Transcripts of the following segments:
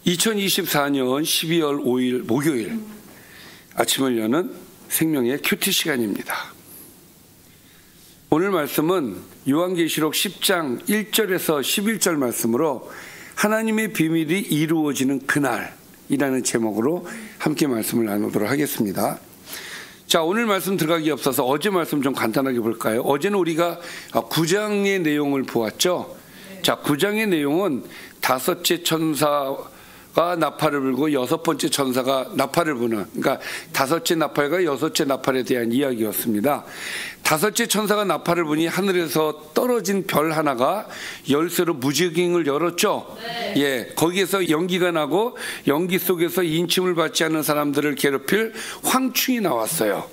2024년 12월 5일 목요일 아침을 여는 생명의 큐티 시간입니다. 오늘 말씀은 요한계시록 10장 1절에서 11절 말씀으로 하나님의 비밀이 이루어지는 그날이라는 제목으로 함께 말씀을 나누도록 하겠습니다. 자, 오늘 말씀 들어가기 앞서서 어제 말씀 좀 간단하게 볼까요? 어제는 우리가 9장의 내용을 보았죠. 자, 9장의 내용은 다섯째 천사가 나팔을 불고 여섯 번째 천사가 나팔을 부는, 그러니까 다섯째 나팔과 여섯째 나팔에 대한 이야기였습니다. 다섯째 천사가 나팔을 부니 하늘에서 떨어진 별 하나가 열쇠로 무지개를 열었죠. 네. 예, 거기에서 연기가 나고 연기 속에서 인침을 받지 않는 사람들을 괴롭힐 황충이 나왔어요.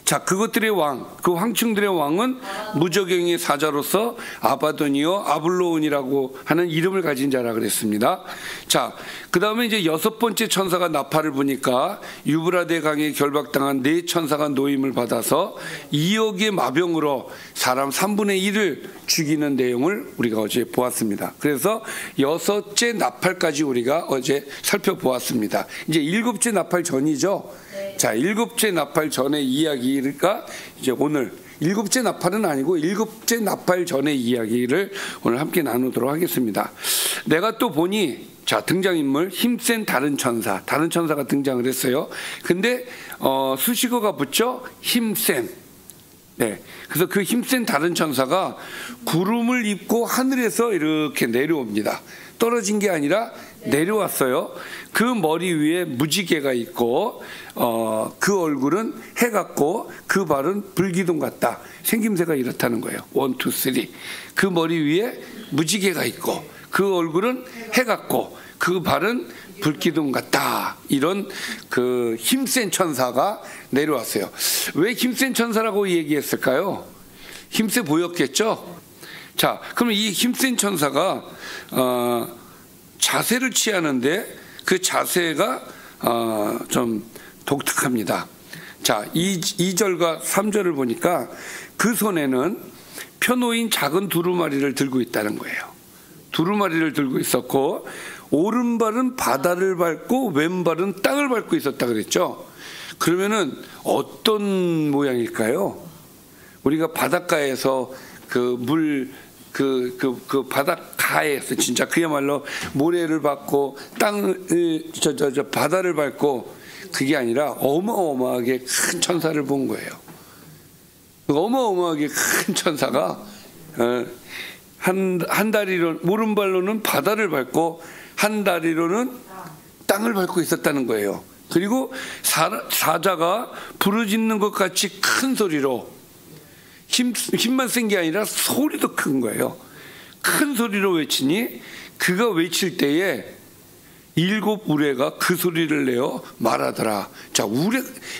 자, 그것들의 왕, 그 황충들의 왕은 무저갱의 사자로서 아바돈이요 아블로온이라고 하는 이름을 가진 자라 그랬습니다. 자, 그 다음에 이제 여섯 번째 천사가 나팔을 부니까 유브라데 강에 결박당한 네 천사가 노임을 받아서 2억의 마병으로 사람 3분의 1을 죽이는 내용을 우리가 어제 보았습니다. 그래서 여섯째 나팔까지 우리가 어제 살펴보았습니다. 이제 일곱째 나팔 전이죠. 자, 일곱째 나팔 전의 이야기가 이제 오늘 일곱째 나팔은 아니고 일곱째 나팔 전의 이야기를 오늘 함께 나누도록 하겠습니다. 내가 또 보니, 자, 등장인물 힘센 다른 천사가 등장을 했어요. 근데 수식어가 붙죠. 힘센. 네, 그래서 그 힘센 다른 천사가 구름을 입고 하늘에서 이렇게 내려옵니다. 떨어진 게 아니라 내려왔어요. 그 머리 위에 무지개가 있고 그 얼굴은 해 같고 그 발은 불기둥 같다. 생김새가 이렇다는 거예요. 1, 2, 3. 그 머리 위에 무지개가 있고 그 얼굴은 해 같고 그 발은 불기둥 같다. 이런 그 힘센 천사가 내려왔어요. 왜 힘센 천사라고 얘기했을까요? 힘세 보였겠죠? 자, 그럼 이 힘센 천사가 자세를 취하는데 그 자세가 좀 독특합니다. 자, 2절과 3절을 보니까 그 손에는 펴놓인 작은 두루마리를 들고 있다는 거예요. 두루마리를 들고 있었고 오른발은 바다를 밟고 왼발은 땅을 밟고 있었다 그랬죠. 그러면은 어떤 모양일까요? 우리가 바닷가에서 그 바닷가에서 진짜 그야말로 모래를 밟고 바다를 밟고, 그게 아니라 어마어마하게 큰 천사를 본 거예요. 어마어마하게 큰 천사가 한 다리로 오른발로는 바다를 밟고 한 다리로는 땅을 밟고 있었다는 거예요. 그리고 사자가 부르짖는 것 같이 큰 소리로, 힘만 센 게 아니라 소리도 큰 거예요. 큰 소리로 외치니 그가 외칠 때에 일곱 우레가 그 소리를 내어 말하더라. 자,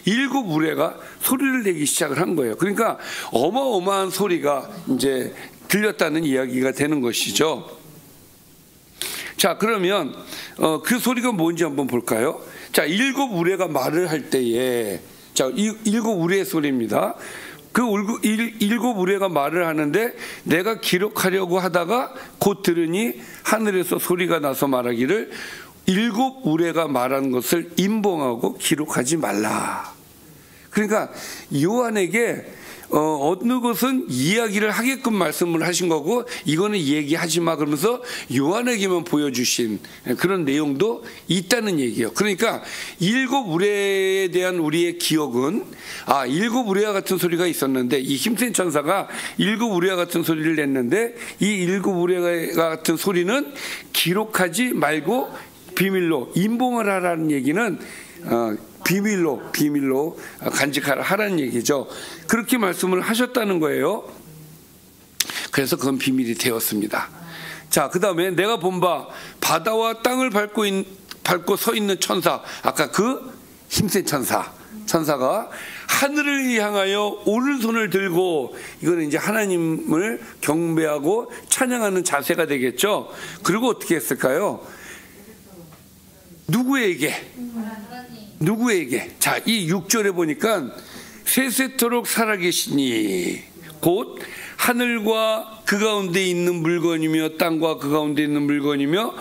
일곱 우레가 소리를 내기 시작을 한 거예요. 그러니까 어마어마한 소리가 이제 들렸다는 이야기가 되는 것이죠. 자, 그러면 그 소리가 뭔지 한번 볼까요? 자, 일곱 우레가 말을 할 때에, 자, 일곱 우레의 소리입니다. 그 일곱 우레가 말을 하는데 내가 기록하려고 하다가 곧 들으니 하늘에서 소리가 나서 말하기를 일곱 우레가 말한 것을 임봉하고 기록하지 말라. 그러니까 요한에게 어느 것은 이야기를 하게끔 말씀을 하신 거고 이거는 얘기하지 마 그러면서 요한에게만 보여주신 그런 내용도 있다는 얘기예요. 그러니까 일곱 우레에 대한 우리의 기억은, 일곱 우레와 같은 소리가 있었는데, 이 힘센 천사가 일곱 우레와 같은 소리를 냈는데 이 일곱 우레와 같은 소리는 기록하지 말고 비밀로 임봉을 하라는 얘기는 비밀로 간직하라는 얘기죠. 그렇게 말씀을 하셨다는 거예요. 그래서 그건 비밀이 되었습니다. 자, 그 다음에 내가 본 바 바다와 땅을 밟고 서 있는 천사, 아까 그 힘센 천사가 하늘을 향하여 오른손을 들고, 이거는 이제 하나님을 경배하고 찬양하는 자세가 되겠죠. 그리고 어떻게 했을까요? 누구에게? 자, 이 6절에 보니까 세세토록 살아계시니 곧 하늘과 그 가운데 있는 물건이며 땅과 그 가운데 있는 물건이며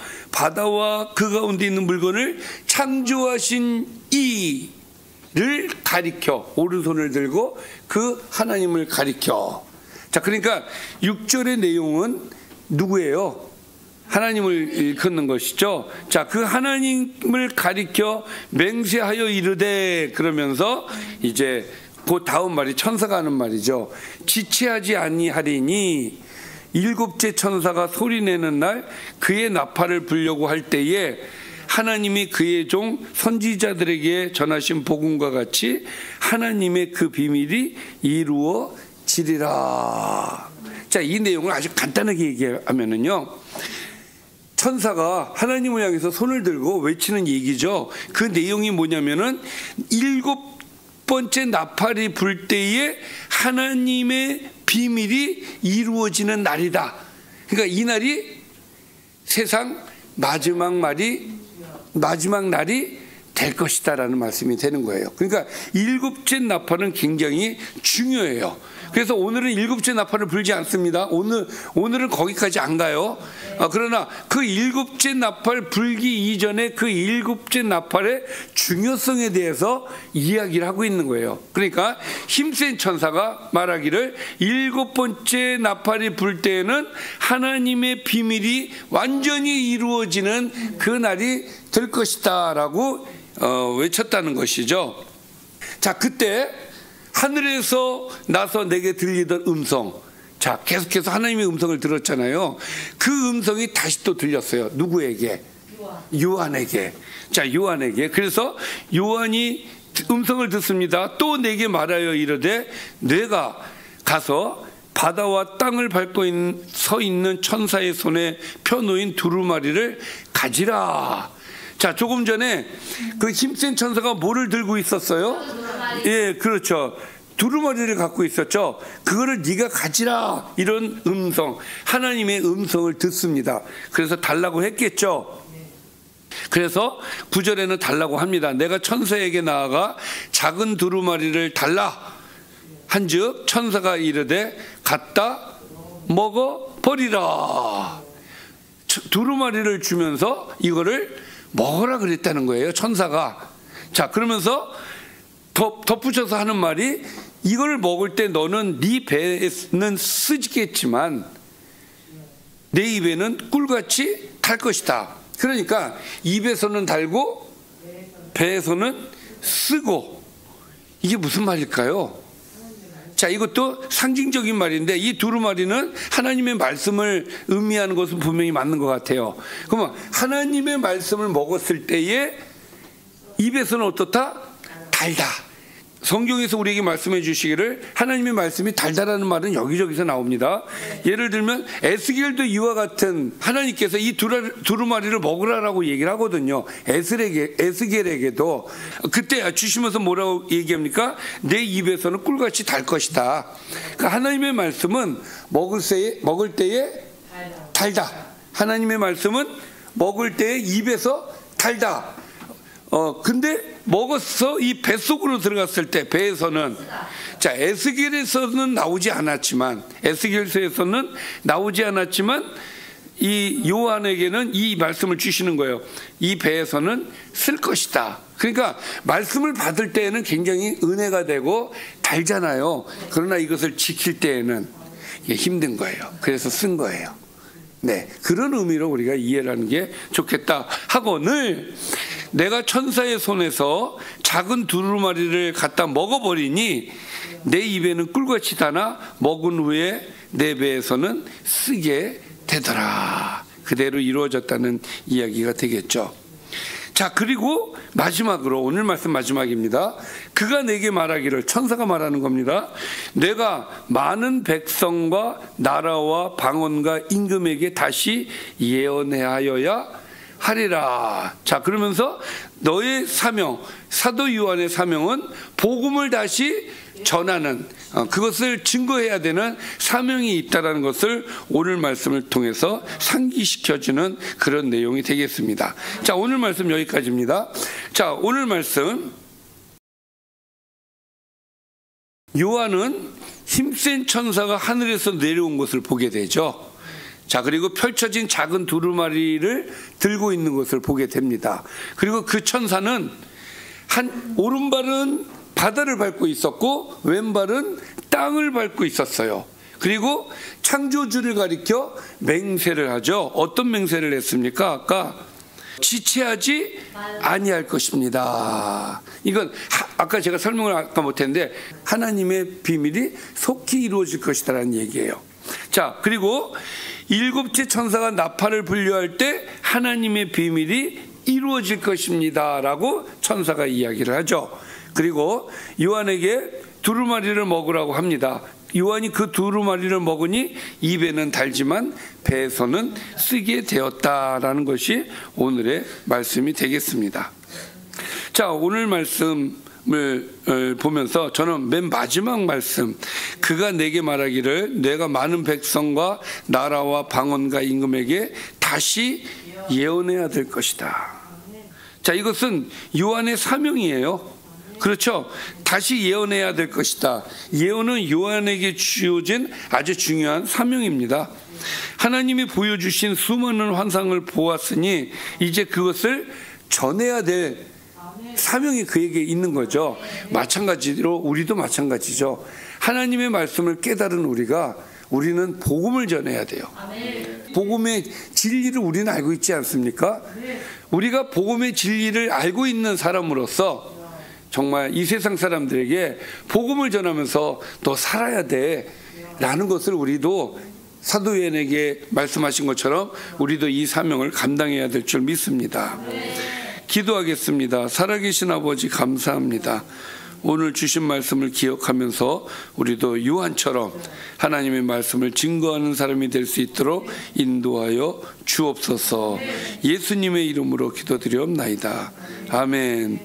바다와 그 가운데 있는 물건을 창조하신 이를 가리켜, 오른손을 들고 그 하나님을 가리켜. 자, 그러니까 6절의 내용은 누구예요? 하나님을 일컫는 것이죠. 자, 그 하나님을 가리켜 맹세하여 이르되, 그러면서 이제 그 다음 말이 천사가 하는 말이죠. 지체하지 아니하리니 일곱째 천사가 소리내는 날 그의 나팔을 불려고 할 때에 하나님이 그의 종 선지자들에게 전하신 복음과 같이 하나님의 그 비밀이 이루어지리라. 자, 이 내용을 아주 간단하게 얘기하면은요, 천사가 하나님을 향해서 손을 들고 외치는 얘기죠. 그 내용이 뭐냐면은 일곱 번째 나팔이 불 때에 하나님의 비밀이 이루어지는 날이다. 그러니까 이 날이 세상 마지막 날이 될 것이다라는 말씀이 되는 거예요. 그러니까 일곱째 나팔은 굉장히 중요해요. 그래서 오늘은 일곱째 나팔을 불지 않습니다. 오늘은 거기까지 안 가요. 그러나 그 일곱째 나팔 불기 이전에 그 일곱째 나팔의 중요성에 대해서 이야기를 하고 있는 거예요. 그러니까 힘센 천사가 말하기를 일곱 번째 나팔이 불 때에는 하나님의 비밀이 완전히 이루어지는 그 날이 될 것이다 라고 외쳤다는 것이죠. 자, 그때 하늘에서 나서 내게 들리던 음성, 자, 계속해서 하나님의 음성을 들었잖아요. 그 음성이 다시 또 들렸어요. 누구에게? 요한에게. 자, 요한에게. 그래서 요한이 음성을 듣습니다. 또 내게 말하여 이르되 내가 가서 바다와 땅을 밟고 서 있는 천사의 손에 펴놓인 두루마리를 가지라. 자, 조금 전에 그 힘센 천사가 뭐를 들고 있었어요? 예, 그렇죠. 두루마리를 갖고 있었죠. 그거를 네가 가지라. 이런 음성, 하나님의 음성을 듣습니다. 그래서 달라고 했겠죠. 그래서 9절에는 달라고 합니다. 내가 천사에게 나아가 작은 두루마리를 달라 한즉 천사가 이르되 갖다 먹어버리라. 두루마리를 주면서 이거를 먹으라 그랬다는 거예요, 천사가. 자, 그러면서 덧붙여서 하는 말이 이걸 먹을 때 너는 네 배에는 쓰겠지만 내 입에는 꿀같이 달 것이다. 그러니까 입에서는 달고 배에서는 쓰고, 이게 무슨 말일까요? 자, 이것도 상징적인 말인데 이 두루마리는 하나님의 말씀을 의미하는 것은 분명히 맞는 것 같아요. 그러면 하나님의 말씀을 먹었을 때에 입에서는 어떻다? 달다. 성경에서 우리에게 말씀해 주시기를 하나님의 말씀이 달다라는 말은 여기저기서 나옵니다. 예를 들면 에스겔도 이와 같은, 하나님께서 이 두루마리를 먹으라라고 얘기를 하거든요. 에스겔에게도 그때 주시면서 뭐라고 얘기합니까? 내 입에서는 꿀같이 달 것이다. 그러니까 하나님의 말씀은 먹을 때에 달다. 하나님의 말씀은 먹을 때에 입에서 달다. 근데 먹어서 이 뱃속으로 들어갔을 때 배에서는, 자, 에스겔에서는 나오지 않았지만 이 요한에게는 이 말씀을 주시는 거예요. 이 배에서는 쓸 것이다. 그러니까 말씀을 받을 때에는 굉장히 은혜가 되고 달잖아요. 그러나 이것을 지킬 때에는 힘든 거예요. 그래서 쓴 거예요. 네, 그런 의미로 우리가 이해를 하는 게 좋겠다 하고, 늘 내가 천사의 손에서 작은 두루마리를 갖다 먹어버리니 내 입에는 꿀같이 다나 먹은 후에 내 배에서는 쓰게 되더라. 그대로 이루어졌다는 이야기가 되겠죠. 자, 그리고 마지막으로 오늘 말씀 마지막입니다. 그가 내게 말하기를, 천사가 말하는 겁니다. 내가 많은 백성과 나라와 방언과 임금에게 다시 예언하여야 하리라. 자, 그러면서 너의 사명, 사도 요한의 사명은 복음을 다시 전하는, 그것을 증거해야 되는 사명이 있다는 것을 오늘 말씀을 통해서 상기시켜주는 그런 내용이 되겠습니다. 자, 오늘 말씀 여기까지입니다. 자, 오늘 말씀, 요한은 힘센 천사가 하늘에서 내려온 것을 보게 되죠. 자, 그리고 펼쳐진 작은 두루마리를 들고 있는 것을 보게 됩니다. 그리고 그 천사는 오른발은 바다를 밟고 있었고 왼발은 땅을 밟고 있었어요. 그리고 창조주를 가리켜 맹세를 하죠. 어떤 맹세를 했습니까? 아까 지체하지 아니할 것입니다. 이건 아까 제가 설명을 아까 못했는데 하나님의 비밀이 속히 이루어질 것이다라는 얘기예요. 자, 그리고 일곱째 천사가 나팔을 분류할 때 하나님의 비밀이 이루어질 것입니다라고 천사가 이야기를 하죠. 그리고 요한에게 두루마리를 먹으라고 합니다. 요한이 그 두루마리를 먹으니 입에는 달지만 배에서는 쓰게 되었다라는 것이 오늘의 말씀이 되겠습니다. 자, 오늘 말씀을 보면서 저는 맨 마지막 말씀, 그가 내게 말하기를 내가 많은 백성과 나라와 방언과 임금에게 다시 예언해야 될 것이다. 자, 이것은 요한의 사명이에요. 그렇죠? 다시 예언해야 될 것이다. 예언은 요한에게 주어진 아주 중요한 사명입니다. 하나님이 보여주신 수많은 환상을 보았으니 이제 그것을 전해야 될 사명이 그에게 있는 거죠. 마찬가지로 우리도 마찬가지죠. 하나님의 말씀을 깨달은 우리는 복음을 전해야 돼요. 복음의 진리를 우리는 알고 있지 않습니까? 우리가 복음의 진리를 알고 있는 사람으로서 정말 이 세상 사람들에게 복음을 전하면서 더 살아야 돼라는 것을 우리도 사도 요한에게 말씀하신 것처럼 우리도 이 사명을 감당해야 될 줄 믿습니다. 기도하겠습니다. 살아계신 아버지 감사합니다. 오늘 주신 말씀을 기억하면서 우리도 요한처럼 하나님의 말씀을 증거하는 사람이 될 수 있도록 인도하여 주옵소서. 예수님의 이름으로 기도드리옵나이다. 아멘.